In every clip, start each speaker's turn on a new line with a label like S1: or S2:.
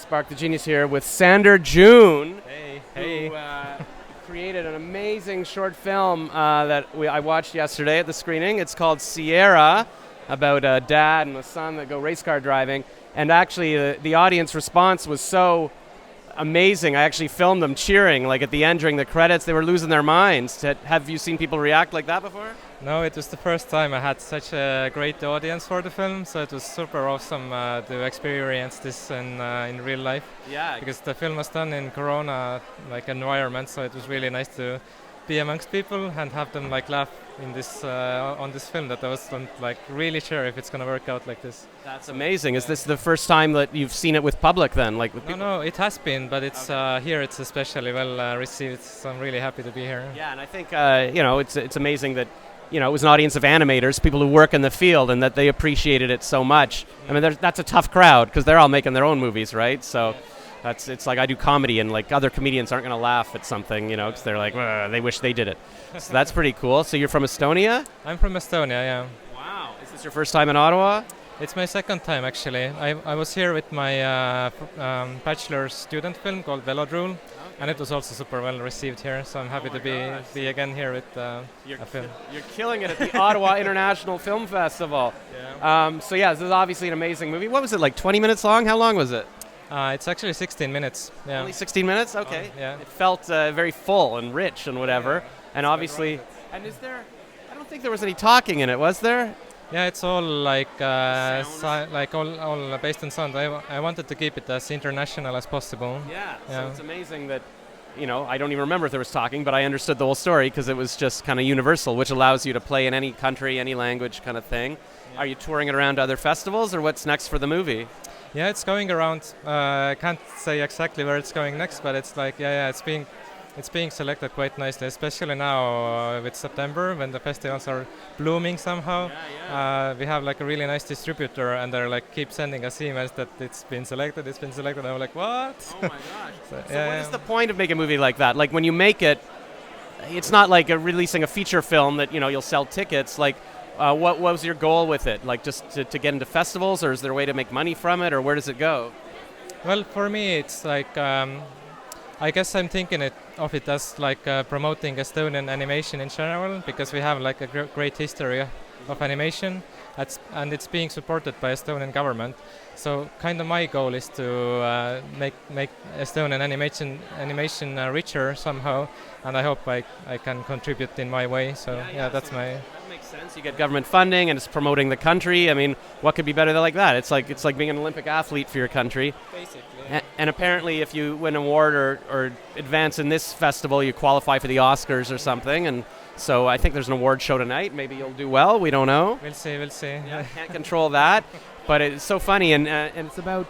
S1: Spark the Genius here with Sander Joon,
S2: Hey.
S1: who created an amazing short film that I watched yesterday at the screening. It's called Sierra, about a dad and a son that go race car driving. And actually, the audience response was so amazing. I actually filmed them cheering, like at the end during the credits. They were losing their minds. Have you seen people react like that before?
S2: No, it was the first time I had such a great audience for the film, so it was super awesome to experience this in real life.
S1: Yeah.
S2: Because the film was done in Corona environment, so it was really nice to be amongst people and have them laugh in this on this film that I wasn't really sure if it's gonna work out like this.
S1: That's amazing. Is this the first time that you've seen it with public then? With people?
S2: No, it has been, but it's here it's especially well received, so I'm really happy to be here.
S1: Yeah, and I think it's amazing that it was an audience of animators, people who work in the field, and that they appreciated it so much. I mean, that's a tough crowd because they're all making their own movies, right? So it's like I do comedy, and other comedians aren't going to laugh at something, because they're like, they wish they did it. So that's pretty cool. So you're from Estonia?
S2: I'm from Estonia, yeah.
S1: Wow. Is this your first time in Ottawa?
S2: It's my second time, actually. I was here with my bachelor's student film called Velodrome, and it was also super well received here, so I'm happy to be again here with a film.
S1: You're killing it at the Ottawa International Film Festival.
S2: Yeah.
S1: This is obviously an amazing movie. What was it, 20 minutes long? How long was it?
S2: It's actually 16 minutes. Yeah.
S1: Only 16 minutes? Okay.
S2: Yeah.
S1: It felt very full and rich and whatever.
S2: Yeah.
S1: And obviously, and I don't think there was any talking in it, was there?
S2: Yeah, it's all all based on sound. I wanted to keep it as international as possible.
S1: Yeah. So it's amazing that, I don't even remember if there was talking, but I understood the whole story because it was just kind of universal, which allows you to play in any country, any language kind of thing. Yeah. Are you touring it around to other festivals, or what's next for the movie?
S2: Yeah, it's going around. I can't say exactly where it's going next, but it's it's being selected quite nicely, especially now with September when the festivals are blooming somehow. We have a really nice distributor, and they're keep sending us emails that it's been selected. I'm like, what?
S1: Oh my gosh. so what is the point of making a movie like that? When you make it, it's not like releasing a feature film that you'll sell tickets. What was your goal with it? Just to get into festivals, or is there a way to make money from it, or where does it go?
S2: Well, for me, it's I guess I'm thinking of it as promoting Estonian animation in general, because we have a great history of animation, and it's being supported by Estonian government. So kind of my goal is to make Estonian animation richer somehow, and I hope I can contribute in my way. So that's my.
S1: That makes sense. You get government funding, and it's promoting the country. I mean, what could be better than that? It's like being an Olympic athlete for your country.
S2: Basically.
S1: And apparently, if you win an award or advance in this festival, you qualify for the Oscars or something. And so I think there's an award show tonight. Maybe you'll do well. We don't know.
S2: We'll see.
S1: Yeah, can't control that. But it's so funny, and it's about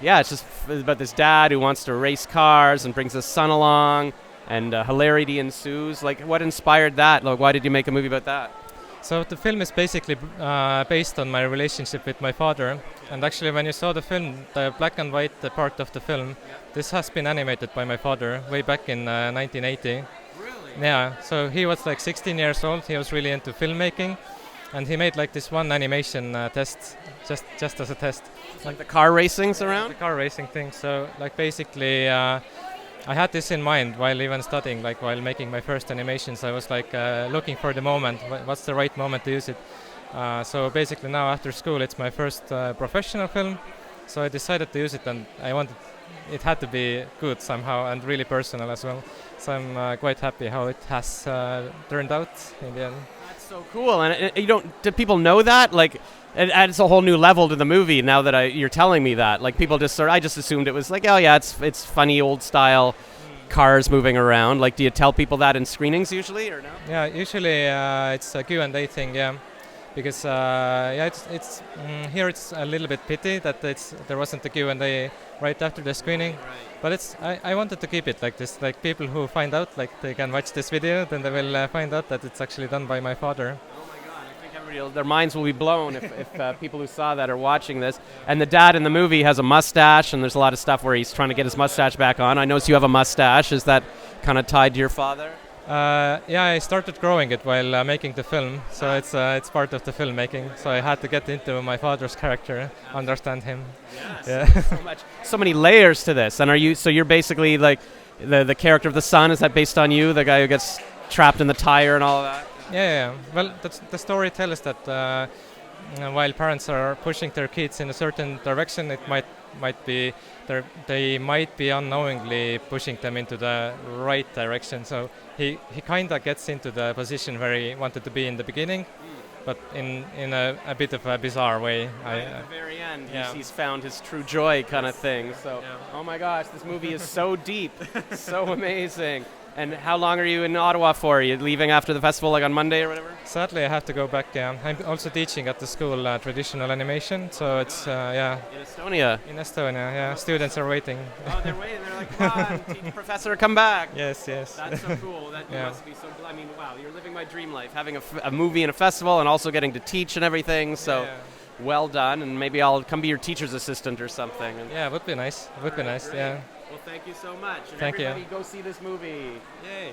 S1: it's just about this dad who wants to race cars and brings his son along, and hilarity ensues. What inspired that? Why did you make a movie about that?
S2: So the film is basically based on my relationship with my father. And actually, when you saw the film, the black and white part of the film, this has been animated by my father way back in 1980.
S1: Really?
S2: Yeah. So he was 16 years old. He was really into filmmaking, and he made this one animation test, just as a test.
S1: The car racings around?
S2: The car racing thing. So basically, I had this in mind while even studying, while making my first animations. I was looking for the moment. What's the right moment to use it? So basically now after school it's my first professional film, so I decided to use it, and it had to be good somehow and really personal as well. So I'm quite happy how it has turned out in the end.
S1: That's so cool. And do people know that? It adds a whole new level to the movie now that you're telling me that. People I just assumed it was it's funny old style cars moving around. Do you tell people that in screenings usually, or no?
S2: Yeah, usually it's a Q&A thing, yeah. Because it's here it's a little bit pity that there wasn't a Q&A right after the screening,
S1: right.
S2: But I wanted to keep it like this. People who find out they can watch this video, then they will find out that it's actually done by my father.
S1: Oh my God! I think their minds will be blown if people who saw that are watching this. And the dad in the movie has a mustache, and there's a lot of stuff where he's trying to get his mustache back on. I notice you have a mustache. Is that kind of tied to your father?
S2: Yeah, I started growing it while making the film, so it's part of the filmmaking. So I had to get into my father's character, understand him.
S1: Yes,
S2: Yeah.
S1: so many layers to this. And you're basically like the character of the son. Is that based on you, the guy who gets trapped in the tire and all of that?
S2: Yeah. Well, the story tells that while parents are pushing their kids in a certain direction, it might be they might be unknowingly pushing them into the right direction. So he kind of gets into the position where he wanted to be in the beginning, but in a bit of a bizarre way.
S1: At the very end,
S2: yeah.
S1: he's found his true joy kind of thing. So,
S2: Yeah.
S1: oh my gosh, this movie is so deep, so amazing. And how long are you in Ottawa for? Are you leaving after the festival, like on Monday or whatever?
S2: Sadly, I have to go back. I'm also teaching at the school traditional animation, so it's
S1: In Estonia.
S2: in Estonia. Yeah, students are waiting.
S1: Oh, they're waiting. They're like, come on, professor, come back.
S2: Yes.
S1: That's so cool. That
S2: Yeah.
S1: must be so. I mean, wow, you're living my dream life, having a movie and a festival, and also getting to teach and everything. So,
S2: Yeah.
S1: well done. And maybe I'll come be your teacher's assistant or something. And
S2: Yeah, would be nice. Would be nice.
S1: great.
S2: Yeah.
S1: Well, thank you so much. And
S2: Thank you.
S1: everybody go see this movie.
S2: Yay.